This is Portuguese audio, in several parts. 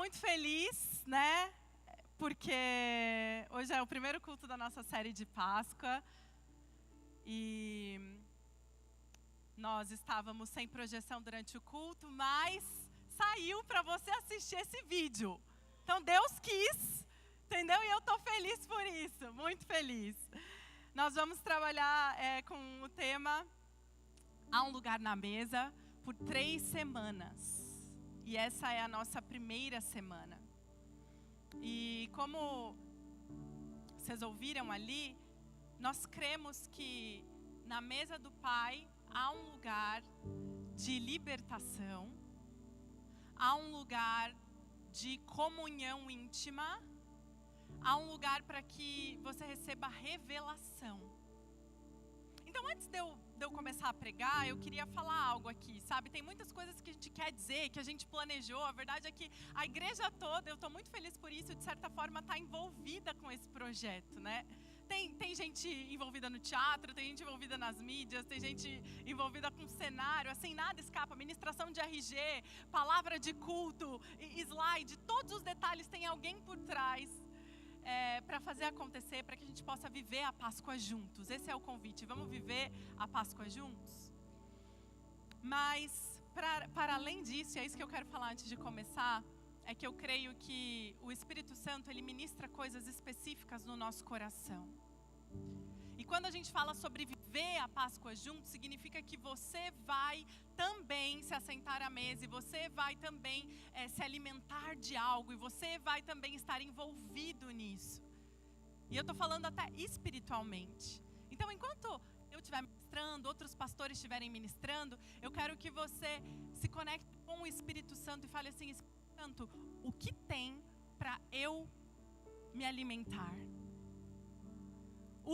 muito feliz, né? Porque hoje é o primeiro culto da nossa série de Páscoa. E nós estávamos sem projeção durante o culto, mas saiu para você assistir esse vídeo. Então Deus quis, entendeu? E eu estou feliz por isso, muito feliz. Nós vamos trabalhar com o tema Há um Lugar na Mesa por 3 semanas. E essa é a nossa primeira semana. E como vocês ouviram ali, nós cremos que na mesa do Pai há um lugar de libertação, há um lugar de comunhão íntima, há um lugar para que você receba revelação. Então, antes de eu começar a pregar, eu queria falar algo aqui, sabe? Tem muitas coisas que a gente quer dizer, que a gente planejou. A verdade é que a igreja toda, eu estou muito feliz por isso, de certa forma está envolvida com esse projeto, né? Tem gente envolvida no teatro, tem gente envolvida nas mídias, tem gente envolvida com cenário, assim, nada escapa. Ministração de RG, palavra de culto, slide, todos os detalhes tem alguém por trás. Para fazer acontecer, para que a gente possa viver a Páscoa juntos. Esse é o convite. Vamos viver a Páscoa juntos? Mas, para além disso, e é isso que eu quero falar antes de começar, é que eu creio que o Espírito Santo, ele ministra coisas específicas no nosso coração. E quando a gente fala sobre viver a Páscoa juntos, significa que você vai também se assentar à mesa, e você vai também se alimentar de algo, e você vai também estar envolvido nisso. E eu estou falando até espiritualmente. Então, enquanto eu estiver ministrando, outros pastores estiverem ministrando, eu quero que você se conecte com o Espírito Santo e fale assim: Espírito Santo, o que tem para eu me alimentar?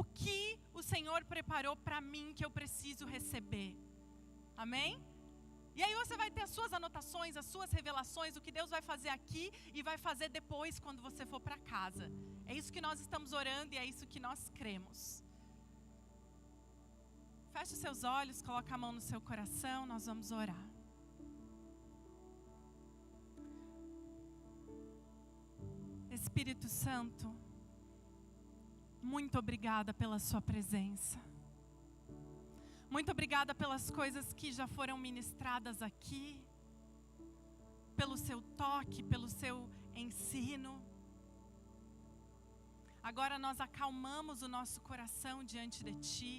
O que o Senhor preparou para mim que eu preciso receber? Amém? E aí você vai ter as suas anotações, as suas revelações, o que Deus vai fazer aqui e vai fazer depois quando você for para casa. É isso que nós estamos orando e é isso que nós cremos. Feche os seus olhos, coloque a mão no seu coração, nós vamos orar. Espírito Santo, muito obrigada pela sua presença. Muito obrigada pelas coisas que já foram ministradas aqui. Pelo seu toque, pelo seu ensino. Agora nós acalmamos o nosso coração diante de Ti.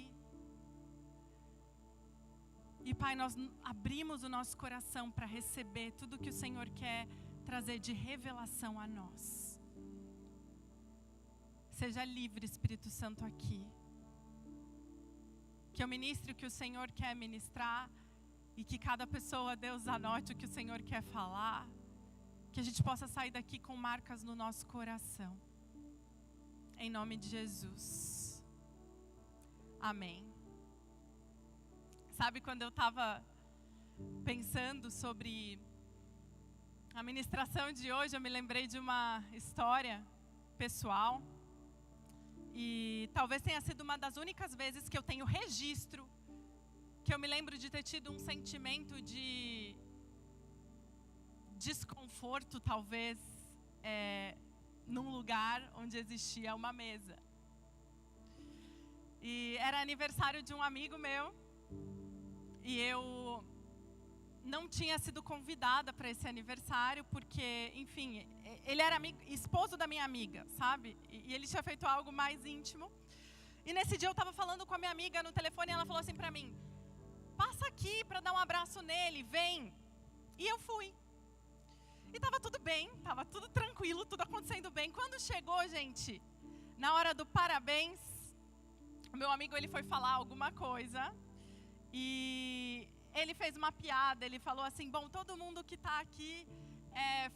E Pai, nós abrimos o nosso coração para receber tudo que o Senhor quer trazer de revelação a nós. Seja livre, Espírito Santo, aqui. Que eu ministre o que o Senhor quer ministrar. E que cada pessoa, Deus, anote o que o Senhor quer falar. Que a gente possa sair daqui com marcas no nosso coração. Em nome de Jesus. Amém. Sabe, quando eu estava pensando sobre a ministração de hoje, eu me lembrei de uma história pessoal. E talvez tenha sido uma das únicas vezes que eu tenho registro, que eu me lembro de ter tido um sentimento de desconforto, talvez, num lugar onde existia uma mesa. E era aniversário de um amigo meu, e eu não tinha sido convidada para esse aniversário, porque, enfim, ele era esposo da minha amiga, sabe? E ele tinha feito algo mais íntimo. E nesse dia eu estava falando com a minha amiga no telefone e ela falou assim para mim: passa aqui para dar um abraço nele, vem. E eu fui. E estava tudo bem, estava tudo tranquilo, tudo acontecendo bem. Quando chegou, gente, na hora do parabéns, o meu amigo, ele foi falar alguma coisa e ele fez uma piada, ele falou assim: bom, todo mundo que está aqui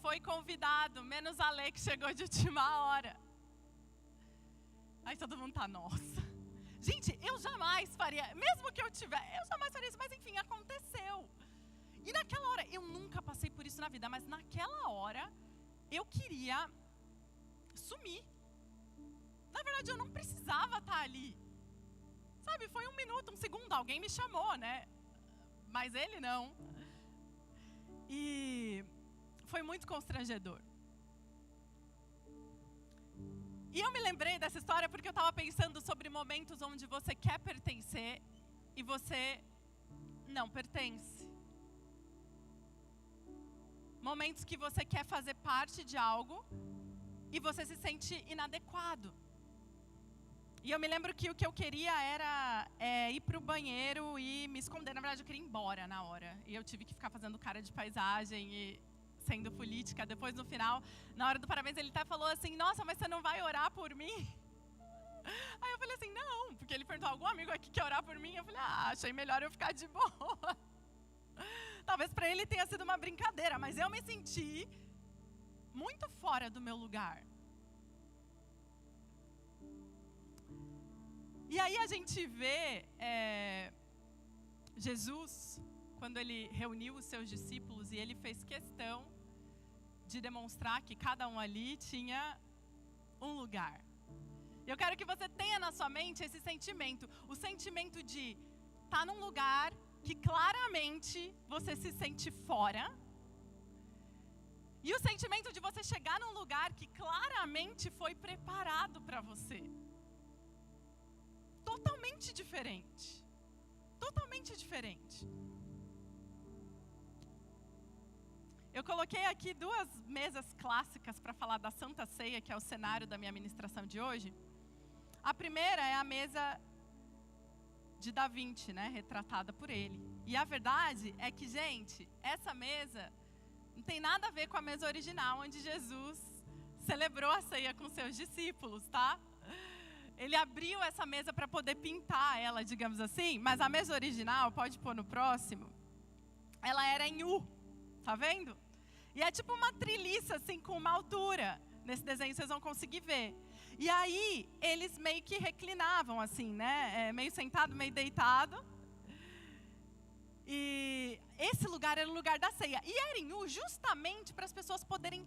foi convidado, menos a Lê, que chegou de última hora. Aí todo mundo tá, nossa. Gente, eu jamais faria, mesmo que eu jamais faria isso, mas enfim, aconteceu. E naquela hora, eu nunca passei por isso na vida, mas naquela hora, eu queria sumir. Na verdade, eu não precisava estar ali. Sabe, foi 1 minuto, 1 segundo, alguém me chamou, né? Mas ele não. E foi muito constrangedor. E eu me lembrei dessa história porque eu estava pensando sobre momentos onde você quer pertencer e você não pertence. Momentos que você quer fazer parte de algo e você se sente inadequado. E eu me lembro que o que eu queria era ir para o banheiro e me esconder. Na verdade, eu queria ir embora na hora. E eu tive que ficar fazendo cara de paisagem e sendo política. Depois, no final, na hora do parabéns, ele até falou assim, nossa, mas você não vai orar por mim? Aí eu falei assim, não. Porque ele perguntou, algum amigo aqui quer orar por mim? Eu falei, achei melhor eu ficar de boa. Talvez para ele tenha sido uma brincadeira, mas eu me senti muito fora do meu lugar. E aí a gente vê Jesus, quando ele reuniu os seus discípulos, e ele fez questão de demonstrar que cada um ali tinha um lugar. Eu quero que você tenha na sua mente esse sentimento, o sentimento de estar num lugar que claramente você se sente fora, e o sentimento de você chegar num lugar que claramente foi preparado para você. Totalmente diferente. Totalmente diferente. Eu coloquei aqui 2 mesas clássicas para falar da Santa Ceia, que é o cenário da minha ministração de hoje. A primeira é a mesa de Da Vinci, né, retratada por ele. E a verdade é que, gente, essa mesa não tem nada a ver com a mesa original, onde Jesus celebrou a ceia com seus discípulos, tá? Ele abriu essa mesa para poder pintar ela, digamos assim, mas a mesa original, pode pôr no próximo, ela era em U, tá vendo? E é tipo uma treliça, assim, com uma altura. Nesse desenho vocês vão conseguir ver. E aí, eles meio que reclinavam, assim, né? Meio sentado, meio deitado. E esse lugar era o lugar da ceia. E era em U justamente para as pessoas poderem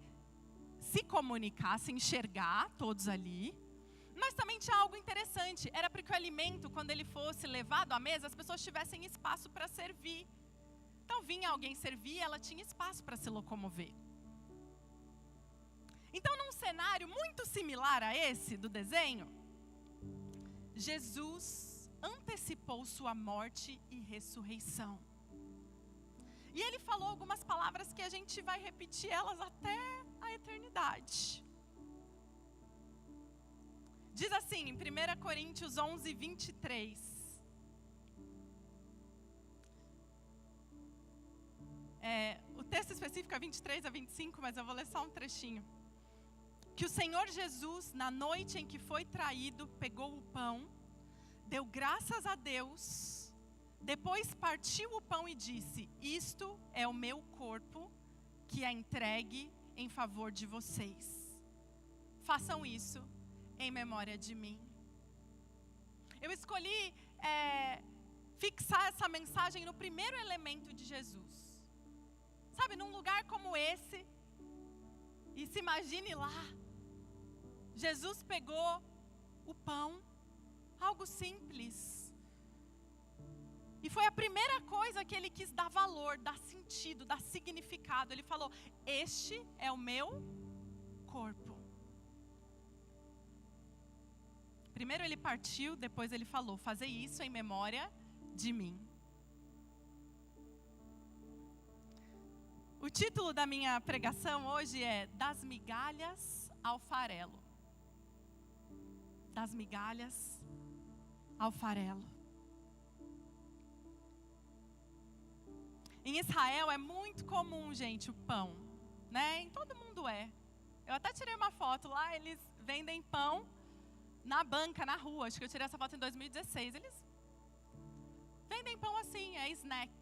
se comunicar, se enxergar, todos ali. Mas também tinha algo interessante. Era para que o alimento, quando ele fosse levado à mesa, as pessoas tivessem espaço para servir. Então, vinha alguém servir, ela tinha espaço para se locomover. Então, num cenário muito similar a esse do desenho, Jesus antecipou sua morte e ressurreição. E ele falou algumas palavras que a gente vai repetir elas até a eternidade. Diz assim, em 1 Coríntios 11, 23. O texto específico é 23 a 25, mas eu vou ler só um trechinho. Que o Senhor Jesus, na noite em que foi traído, pegou o pão, deu graças a Deus, depois partiu o pão e disse, isto é o meu corpo, que é entregue em favor de vocês. Façam isso em memória de mim. Eu escolhi fixar essa mensagem no primeiro elemento de Jesus. Sabe, num lugar como esse, e se imagine lá, Jesus pegou o pão, algo simples, e foi a primeira coisa que ele quis dar valor, dar sentido, dar significado. Ele falou, este é o meu corpo. Primeiro ele partiu, depois ele falou, fazei isso em memória de mim. O título da minha pregação hoje é Das migalhas ao farelo. Das migalhas ao farelo. Em Israel é muito comum, gente, o pão, né? Em todo mundo é. Eu até tirei uma foto lá, eles vendem pão na banca, na rua. Acho que eu tirei essa foto em 2016. Eles vendem pão assim, é snack.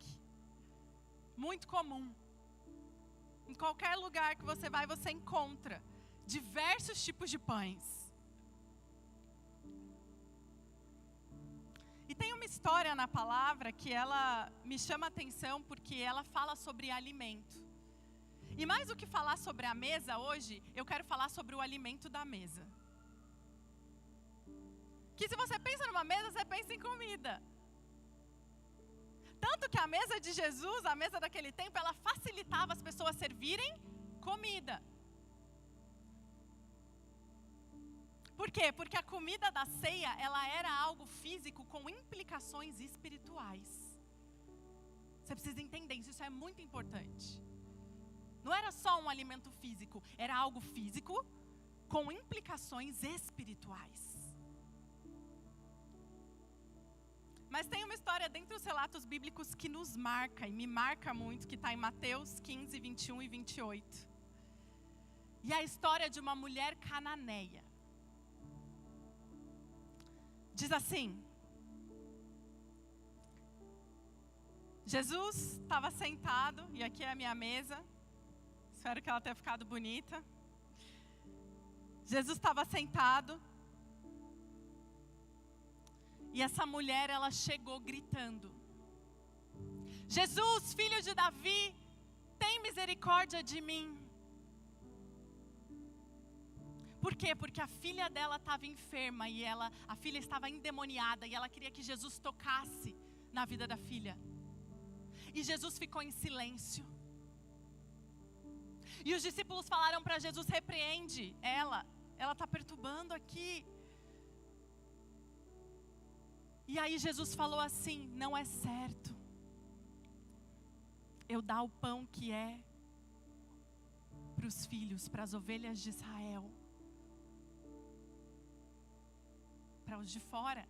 Muito comum. Em qualquer lugar que você vai, você encontra diversos tipos de pães. E tem uma história na palavra que ela me chama a atenção porque ela fala sobre alimento. E mais do que falar sobre a mesa hoje, eu quero falar sobre o alimento da mesa. Que se você pensa numa mesa, você pensa em comida. Tanto que a mesa de Jesus, a mesa daquele tempo, ela facilitava as pessoas servirem comida. Por quê? Porque a comida da ceia, ela era algo físico com implicações espirituais. Você precisa entender isso é muito importante. Não era só um alimento físico, era algo físico com implicações espirituais. Mas tem uma história dentre os relatos bíblicos que nos marca, e me marca muito, que está em Mateus 15, 21 e 28. E é a história de uma mulher cananeia. Diz assim: Jesus estava sentado, e aqui é a minha mesa, espero que ela tenha ficado bonita. Jesus estava sentado, e essa mulher, ela chegou gritando: Jesus, filho de Davi, tem misericórdia de mim. Por quê? Porque a filha dela estava enferma e a filha estava endemoniada e ela queria que Jesus tocasse na vida da filha. E Jesus ficou em silêncio. E os discípulos falaram para Jesus: repreende ela está perturbando aqui. E aí Jesus falou assim: não é certo eu dar o pão que é para os filhos, para as ovelhas de Israel, para os de fora.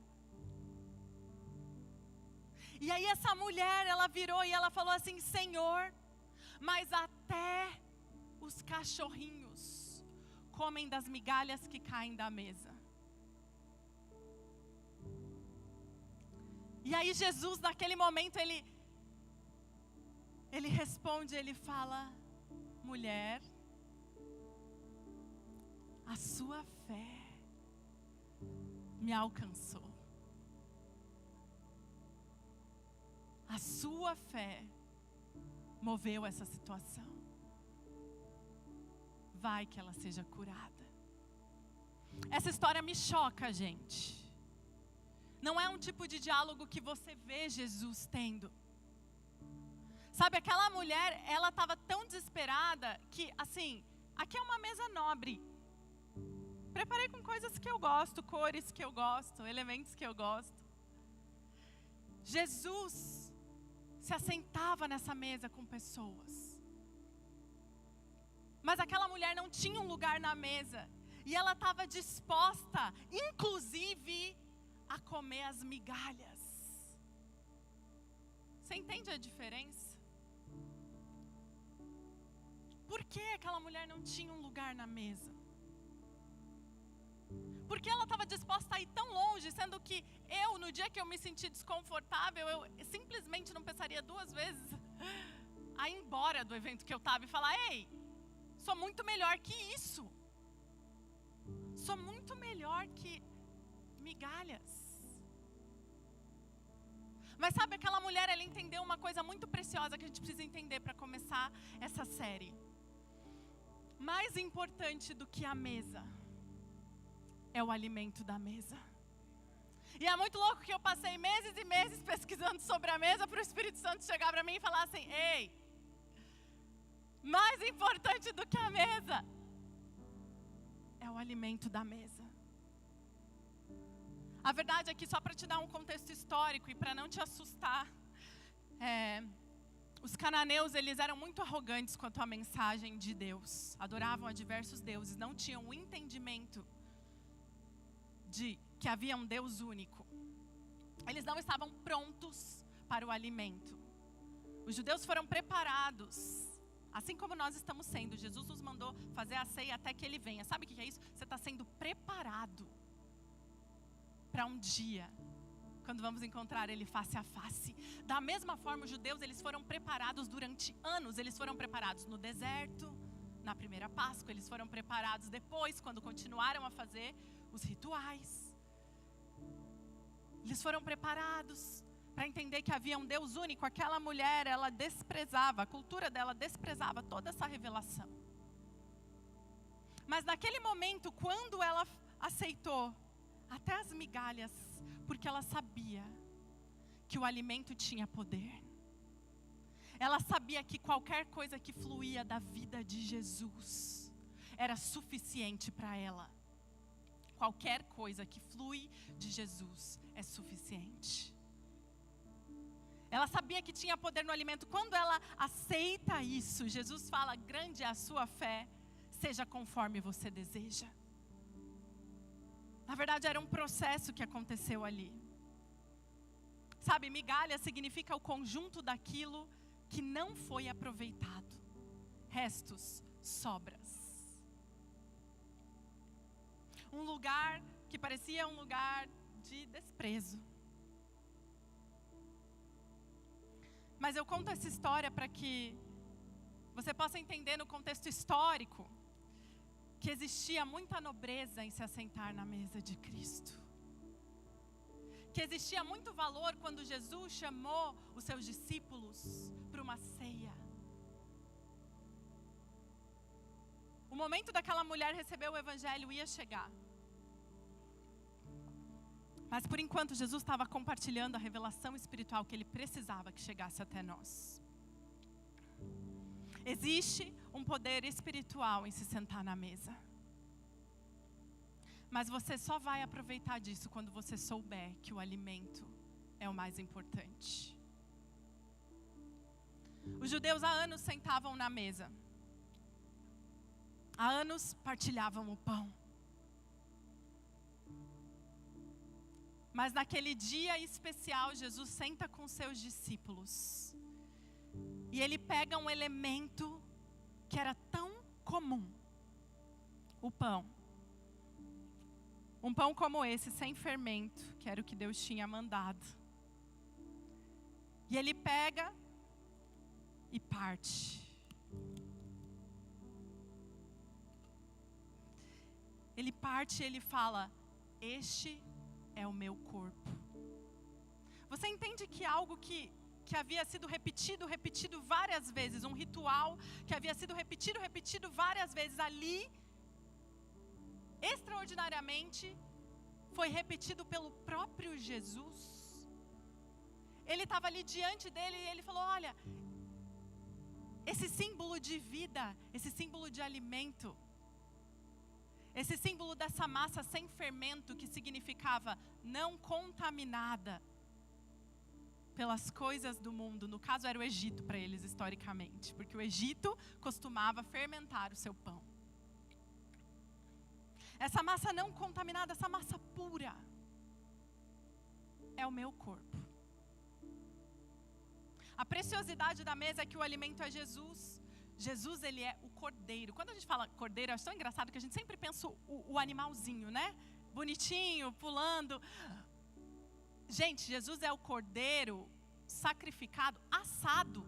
E aí essa mulher, ela virou e ela falou assim: Senhor, mas até os cachorrinhos comem das migalhas que caem da mesa. E aí Jesus, naquele momento, ele responde, ele fala: mulher, a sua fé me alcançou. A sua fé moveu essa situação. Vai que ela seja curada. Essa história me choca, gente. Não é um tipo de diálogo que você vê Jesus tendo. Sabe, aquela mulher, ela estava tão desesperada que, assim, aqui é uma mesa nobre. Preparei com coisas que eu gosto, cores que eu gosto, elementos que eu gosto. Jesus se assentava nessa mesa com pessoas. Mas aquela mulher não tinha um lugar na mesa. E ela estava disposta, inclusive, a comer as migalhas. Você entende a diferença? Por que aquela mulher não tinha um lugar na mesa? Porque ela estava disposta a ir tão longe, sendo que eu, no dia que eu me senti desconfortável, eu simplesmente não pensaria duas vezes a ir embora do evento que eu estava e falar: ei, sou muito melhor que isso. Sou muito melhor que migalhas. Mas sabe, aquela mulher, ela entendeu uma coisa muito preciosa que a gente precisa entender para começar essa série. Mais importante do que a mesa é o alimento da mesa. E é muito louco que eu passei meses e meses pesquisando sobre a mesa para o Espírito Santo chegar para mim e falar assim: ei, mais importante do que a mesa é o alimento da mesa. A verdade é que, só para te dar um contexto histórico e para não te assustar, os cananeus, eles eram muito arrogantes quanto à mensagem de Deus. Adoravam a diversos deuses, não tinham o entendimento de que havia um Deus único. Eles não estavam prontos para o alimento. Os judeus foram preparados, assim como nós estamos sendo. Jesus nos mandou fazer a ceia até que Ele venha. Sabe o que é isso? Você está sendo preparado para um dia, quando vamos encontrar Ele face a face. Da mesma forma, os judeus, eles foram preparados durante anos. Eles foram preparados no deserto, na primeira Páscoa. Eles foram preparados depois, quando continuaram a fazer os rituais. Eles foram preparados para entender que havia um Deus único. Aquela mulher, ela desprezava, a cultura dela desprezava toda essa revelação. Mas naquele momento, quando ela aceitou até as migalhas, porque ela sabia que o alimento tinha poder. Ela sabia que qualquer coisa que fluía da vida de Jesus era suficiente para ela. qualquer coisa que flui de Jesus é suficiente. Ela sabia que tinha poder no alimento. Quando ela aceita isso, Jesus fala: grande é a sua fé, seja conforme você deseja. Na verdade, era um processo que aconteceu ali. Sabe, migalha significa o conjunto daquilo que não foi aproveitado. Restos, sobras. Um lugar que parecia um lugar de desprezo. Mas eu conto essa história para que você possa entender no contexto histórico que existia muita nobreza em se assentar na mesa de Cristo. Que existia muito valor quando Jesus chamou os seus discípulos para uma ceia. O momento daquela mulher receber o evangelho ia chegar. Mas por enquanto Jesus estava compartilhando a revelação espiritual que ele precisava que chegasse até nós. Existe um poder espiritual em se sentar na mesa. Mas você só vai aproveitar disso quando você souber que o alimento é o mais importante. Os judeus há anos sentavam na mesa. Há anos partilhavam o pão. Mas naquele dia especial, Jesus senta com seus discípulos. E ele pega um elemento que era tão comum. O pão. Um pão como esse, sem fermento, que era o que Deus tinha mandado. E ele pega e parte. Ele parte e ele fala: este é o meu corpo. Você entende que algo que havia sido repetido várias vezes, um ritual que havia sido repetido várias vezes ali, extraordinariamente, foi repetido pelo próprio Jesus. Ele estava ali diante dele e ele falou: olha, esse símbolo de vida, esse símbolo de alimento, esse símbolo dessa massa sem fermento, que significava não contaminada pelas coisas do mundo. No caso era o Egito para eles historicamente, porque o Egito costumava fermentar o seu pão. Essa massa não contaminada, essa massa pura, é o meu corpo. A preciosidade da mesa é que o alimento é Jesus. Jesus, ele é o cordeiro. Quando a gente fala cordeiro, eu acho tão engraçado que a gente sempre pensa o animalzinho, né? Bonitinho, pulando. Gente, Jesus é o cordeiro sacrificado, assado,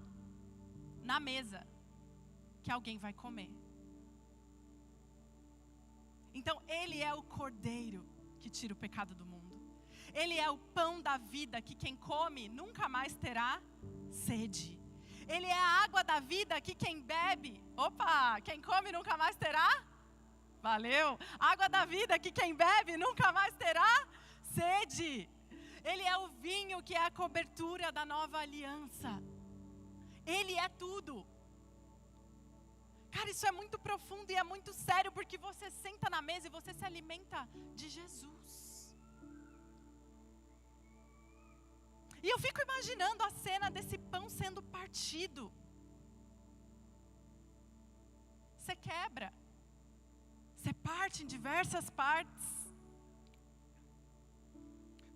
na mesa, que alguém vai comer. Então, ele é o cordeiro que tira o pecado do mundo. Ele é o pão da vida, que quem come nunca mais terá sede. Ele é a água da vida que quem bebe, quem come nunca mais terá? Valeu! Água da vida que quem bebe nunca mais terá sede. Ele é o vinho que é a cobertura da nova aliança. Ele é tudo. Cara, isso é muito profundo e é muito sério, porque você senta na mesa e você se alimenta de Jesus. E eu fico imaginando a cena desse pão sendo partido. Você quebra. Você parte em diversas partes.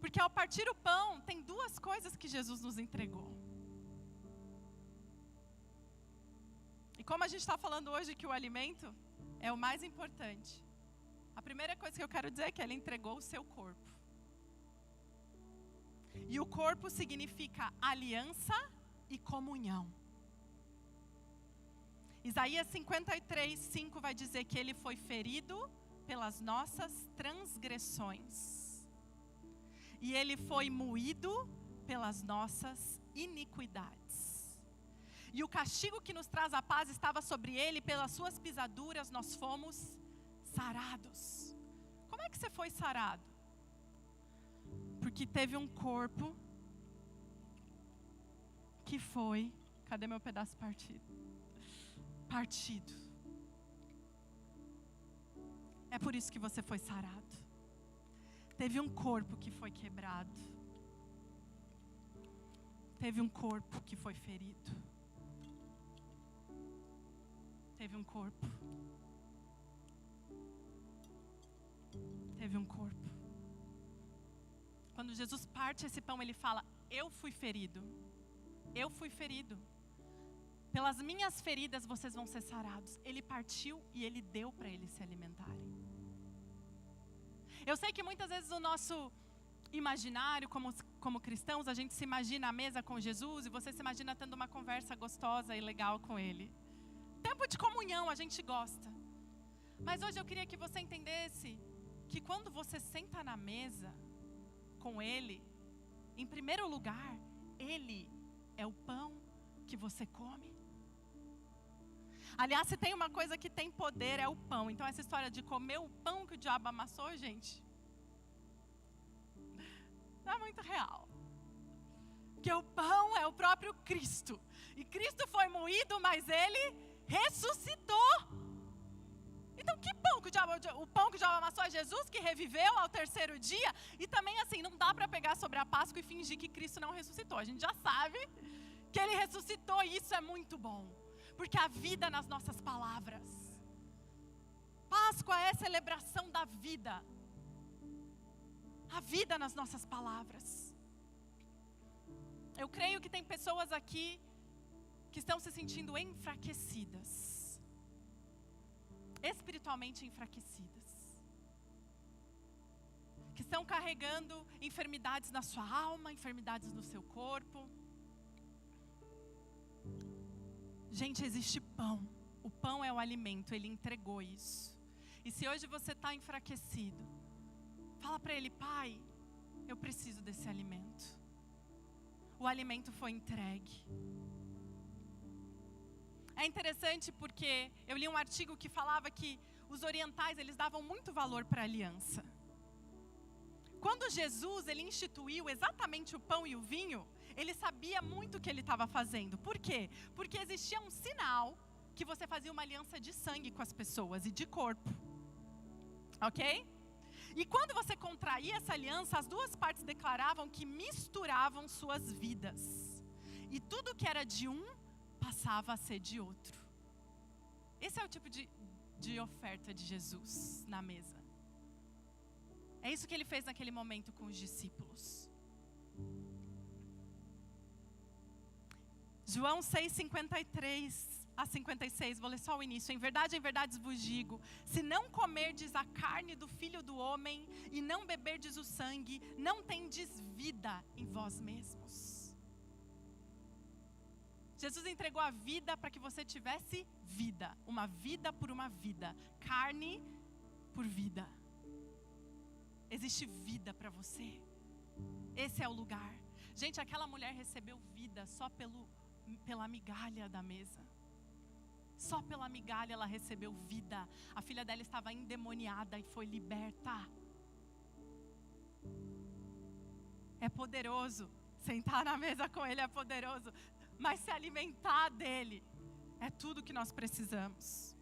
Porque ao partir o pão, tem duas coisas que Jesus nos entregou. E como a gente está falando hoje que o alimento é o mais importante, a primeira coisa que eu quero dizer é que ele entregou o seu corpo. E o corpo significa aliança e comunhão. Isaías 53:5 vai dizer que ele foi ferido pelas nossas transgressões. E ele foi moído pelas nossas iniquidades. E o castigo que nos traz a paz estava sobre ele, pelas suas pisaduras nós fomos sarados. Como é que você foi sarado? Porque teve um corpo que foi... Cadê meu pedaço partido? Partido. É por isso que você foi sarado. Teve um corpo que foi quebrado. Teve um corpo que foi ferido. Teve um corpo. Teve um corpo. Quando Jesus parte esse pão, ele fala: eu fui ferido. Eu fui ferido. Pelas minhas feridas vocês vão ser sarados. Ele partiu e ele deu para eles se alimentarem. Eu sei que muitas vezes o nosso imaginário, como cristãos, a gente se imagina à mesa com Jesus e você se imagina tendo uma conversa gostosa e legal com Ele. Tempo de comunhão, a gente gosta. Mas hoje eu queria que você entendesse que quando você senta na mesa com Ele, em primeiro lugar, Ele é o pão que você come. Aliás, se tem uma coisa que tem poder, é o pão. Então essa história de comer o pão que o diabo amassou, gente, não é muito real. Porque o pão é o próprio Cristo. E Cristo foi moído, mas Ele ressuscitou. Então que pão que o pão que o diabo amassou é Jesus, que reviveu ao terceiro dia. E também assim, não dá para pegar sobre a Páscoa e fingir que Cristo não ressuscitou. A gente já sabe que Ele ressuscitou e isso é muito bom. Porque a vida nas nossas palavras. Páscoa é celebração da vida. A vida nas nossas palavras. Eu creio que tem pessoas aqui que estão se sentindo enfraquecidas. Espiritualmente enfraquecidas. Que estão carregando enfermidades na sua alma, enfermidades no seu corpo. Gente, existe pão. O pão é o alimento, Ele entregou isso. E se hoje você está enfraquecido, fala para Ele: Pai, eu preciso desse alimento. O alimento foi entregue. É interessante porque eu li um artigo que falava que os orientais, eles davam muito valor para a aliança. Quando Jesus, Ele instituiu exatamente o pão e o vinho, Ele sabia muito o que Ele estava fazendo. Por quê? Porque existia um sinal que você fazia uma aliança de sangue com as pessoas e de corpo. Ok? E quando você contraía essa aliança, as duas partes declaravam que misturavam suas vidas. E tudo que era de um, passava a ser de outro. Esse é o tipo de oferta de Jesus na mesa. É isso que Ele fez naquele momento com os discípulos. João 6:53-56, vou ler só o início. Em verdade vos digo, se não comerdes a carne do Filho do Homem e não beberdes o sangue, não tendes vida em vós mesmos. Jesus entregou a vida para que você tivesse vida. Uma vida por uma vida. Carne por vida. Existe vida para você. Esse é o lugar. Gente, aquela mulher recebeu vida só pela migalha da mesa. Só pela migalha ela recebeu vida. A filha dela estava endemoniada e foi liberta. É poderoso. Sentar na mesa com Ele é poderoso. Mas se alimentar dEle é tudo que nós precisamos.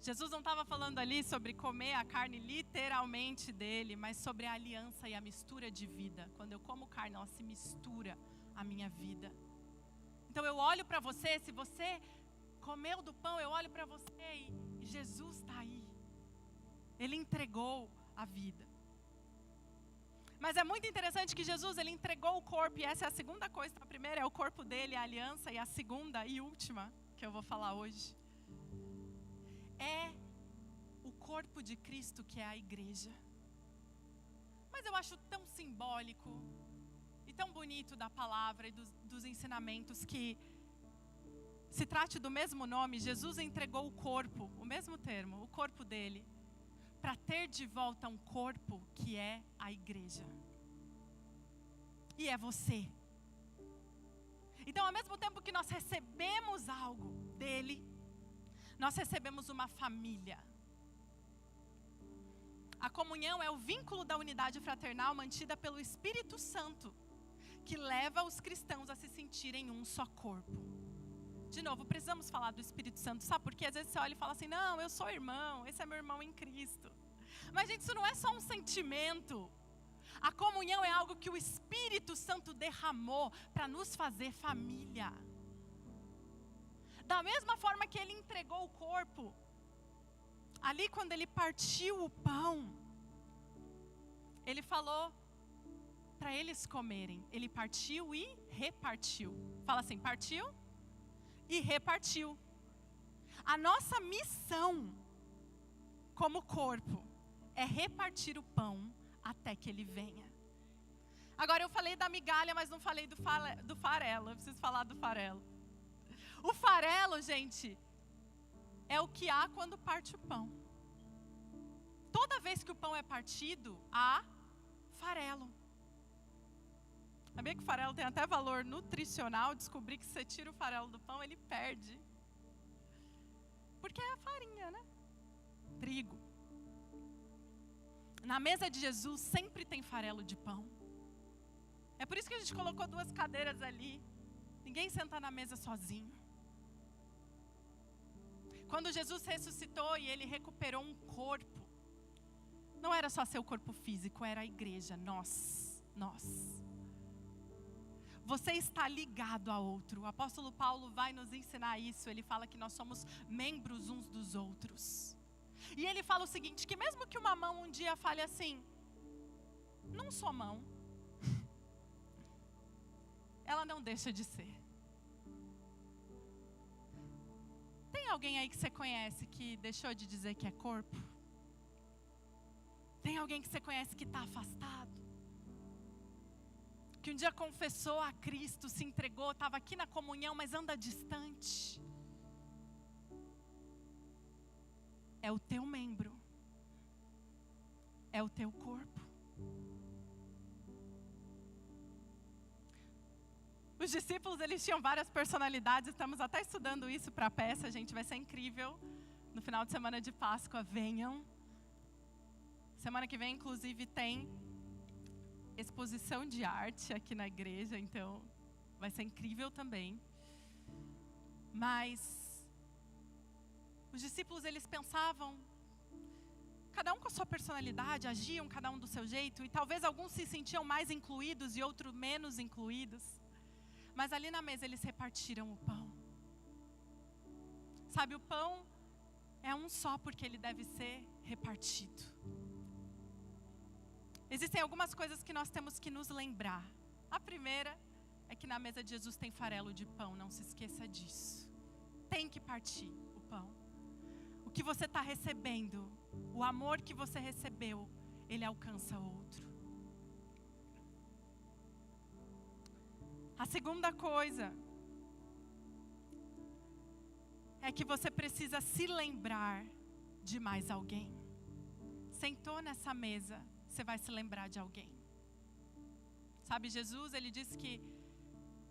Jesus não estava falando ali sobre comer a carne literalmente dele, mas sobre a aliança e a mistura de vida. Quando eu como carne, ela se mistura à minha vida. Então eu olho para você, se você comeu do pão, eu olho para você e Jesus está aí. Ele entregou a vida. Mas é muito interessante que Jesus, Ele entregou o corpo, e essa é a segunda coisa. A primeira é o corpo dele, a aliança, e a segunda e última, que eu vou falar hoje, é o corpo de Cristo, que é a igreja. Mas eu acho tão simbólico e tão bonito da palavra e dos ensinamentos que se trate do mesmo nome. Jesus entregou o corpo, o mesmo termo, o corpo dele, para ter de volta um corpo que é a igreja. E é você. Então, ao mesmo tempo que nós recebemos algo dele, nós recebemos uma família. A comunhão é o vínculo da unidade fraternal mantida pelo Espírito Santo, que leva os cristãos a se sentirem um só corpo. de novo, precisamos falar do Espírito Santo. Sabe por quê? Às vezes você olha e fala assim, não, eu sou irmão, esse é meu irmão em Cristo. Mas, gente, isso não é só um sentimento. A comunhão é algo que o Espírito Santo derramou para nos fazer família. Da mesma forma que Ele entregou o corpo, ali quando Ele partiu o pão, Ele falou para eles comerem. Ele partiu e repartiu. Fala assim, partiu e repartiu. A nossa missão como corpo é repartir o pão até que Ele venha. Agora eu falei da migalha, mas não falei do farelo. Eu preciso falar do farelo. O farelo, gente, é o que há quando parte o pão. Toda vez que o pão é partido, há farelo. Sabia que o farelo tem até valor nutricional? Descobri que se você tira o farelo do pão, ele perde. Porque é a farinha, né? Trigo. Na mesa de Jesus sempre tem farelo de pão. É por isso que a gente colocou 2 cadeiras ali. Ninguém senta na mesa sozinho. Quando Jesus ressuscitou e Ele recuperou um corpo, não era só seu corpo físico, era a igreja, nós. Você está ligado a outro. O apóstolo Paulo vai nos ensinar isso. Ele fala que nós somos membros uns dos outros. E ele fala o seguinte, que mesmo que uma mão um dia fale assim, não sou mão, ela não deixa de ser. Tem alguém aí que você conhece que deixou de dizer que é corpo? Tem alguém que você conhece que está afastado? Que um dia confessou a Cristo, se entregou, estava aqui na comunhão, mas anda distante? É o teu membro. É o teu corpo. Os discípulos, eles tinham várias personalidades. Estamos até estudando isso para a peça, gente. Vai ser incrível. No final de semana de Páscoa, venham. Semana que vem, inclusive, tem exposição de arte aqui na igreja. Então, vai ser incrível também. Mas os discípulos, eles pensavam, cada um com a sua personalidade, agiam cada um do seu jeito. E talvez alguns se sentiam mais incluídos e outros menos incluídos. Mas ali na mesa eles repartiram o pão. Sabe, o pão é um só porque ele deve ser repartido. Existem algumas coisas que nós temos que nos lembrar. A primeira é que na mesa de Jesus tem farelo de pão, não se esqueça disso. Tem que partir o pão. O que você está recebendo, o amor que você recebeu, ele alcança outro. A segunda coisa é que você precisa se lembrar de mais alguém. Sentou nessa mesa, você vai se lembrar de alguém. Sabe, Jesus, ele disse que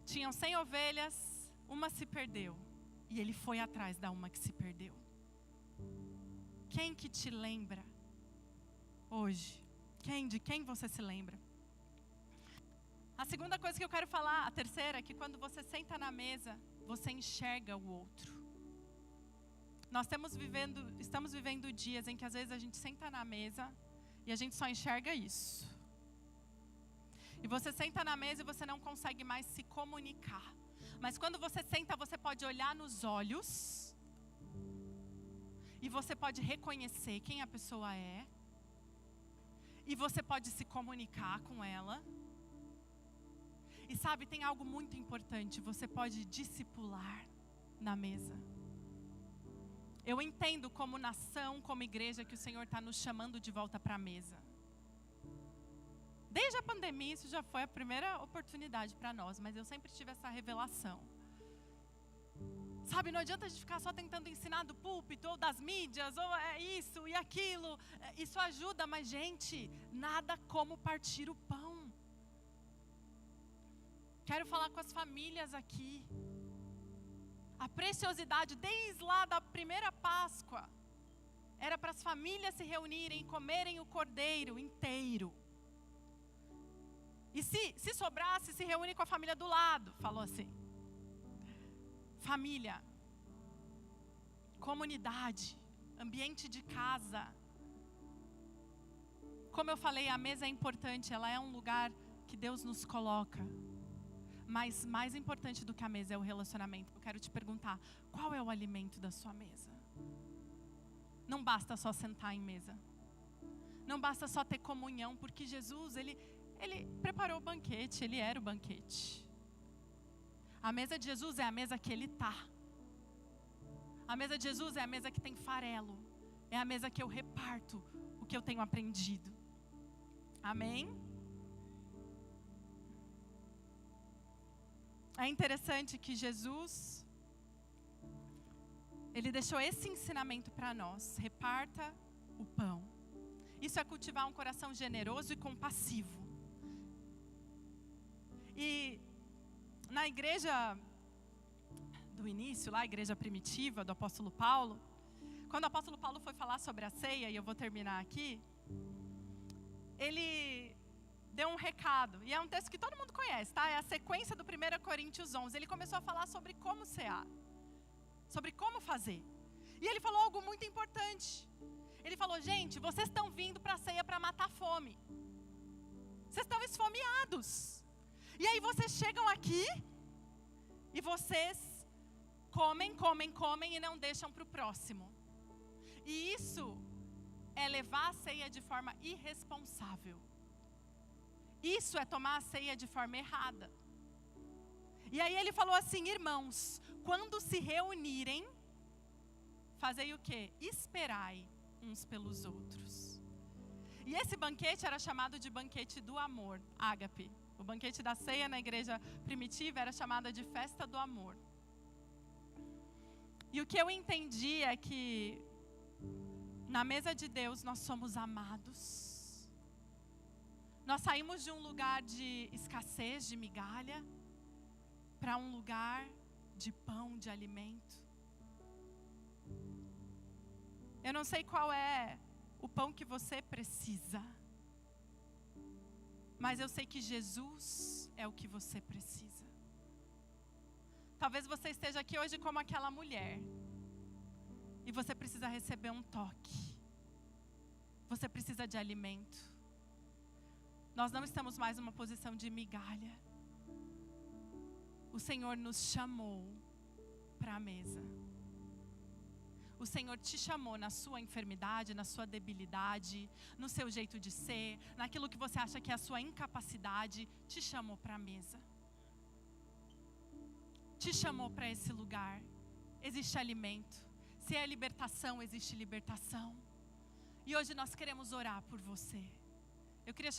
tinham 100 ovelhas, uma se perdeu. E ele foi atrás da uma que se perdeu. Quem que te lembra hoje? De quem você se lembra? A segunda coisa que eu quero falar, a terceira, é que quando você senta na mesa, você enxerga o outro. Nós estamos vivendo dias em que às vezes a gente senta na mesa e a gente só enxerga isso. E você senta na mesa e você não consegue mais se comunicar. Mas quando você senta, você pode olhar nos olhos e você pode reconhecer quem a pessoa é. E você pode se comunicar com ela. E sabe, tem algo muito importante, você pode discipular na mesa. Eu entendo como nação, como igreja, que o Senhor está nos chamando de volta para a mesa. Desde a pandemia, isso já foi a primeira oportunidade para nós, mas eu sempre tive essa revelação. Sabe, não adianta a gente ficar só tentando ensinar do púlpito, ou das mídias, ou é isso e aquilo. Isso ajuda, mas gente, nada como partir o pão. Quero falar com as famílias aqui. A preciosidade, desde lá da primeira Páscoa, era para as famílias se reunirem e comerem o cordeiro inteiro. E se sobrasse, se reúne com a família do lado, falou assim. família, comunidade, ambiente de casa. Como eu falei, a mesa é importante, ela é um lugar que Deus nos coloca. Mas mais importante do que a mesa é o relacionamento. Eu quero te perguntar, qual é o alimento da sua mesa? Não basta só sentar em mesa. Não basta só ter comunhão, porque Jesus, Ele preparou o banquete, Ele era o banquete. A mesa de Jesus é a mesa que Ele está. A mesa de Jesus é a mesa que tem farelo. É a mesa que eu reparto o que eu tenho aprendido. Amém? É interessante que Jesus, Ele deixou esse ensinamento para nós. Reparta o pão. Isso é cultivar um coração generoso e compassivo. E na igreja do início, lá a igreja primitiva do apóstolo Paulo, quando o apóstolo Paulo foi falar sobre a ceia, e eu vou terminar aqui, ele deu um recado, e é um texto que todo mundo conhece, tá? É a sequência do 1 Coríntios 11. Ele começou a falar sobre como cear, sobre como fazer. E ele falou algo muito importante. Ele falou, gente, vocês estão vindo para a ceia para matar fome. Vocês estão esfomeados. E aí vocês chegam aqui, e vocês comem e não deixam para o próximo. E isso é levar a ceia de forma irresponsável. Isso é tomar a ceia de forma errada. E aí ele falou assim, irmãos, quando se reunirem, fazei o quê? Esperai uns pelos outros. E esse banquete era chamado de banquete do amor, ágape. O banquete da ceia na igreja primitiva era chamada de festa do amor. E o que eu entendi é que na mesa de Deus nós somos amados. Nós saímos de um lugar de escassez, de migalha, para um lugar de pão, de alimento. Eu não sei qual é o pão que você precisa, mas eu sei que Jesus é o que você precisa. Talvez você esteja aqui hoje como aquela mulher, e você precisa receber um toque. Você precisa de alimento. Nós não estamos mais numa posição de migalha. O Senhor nos chamou para a mesa. O Senhor te chamou na sua enfermidade, na sua debilidade, no seu jeito de ser, naquilo que você acha que é a sua incapacidade, te chamou para a mesa. Te chamou para esse lugar. Existe alimento. Se é libertação, existe libertação. E hoje nós queremos orar por você. Eu queria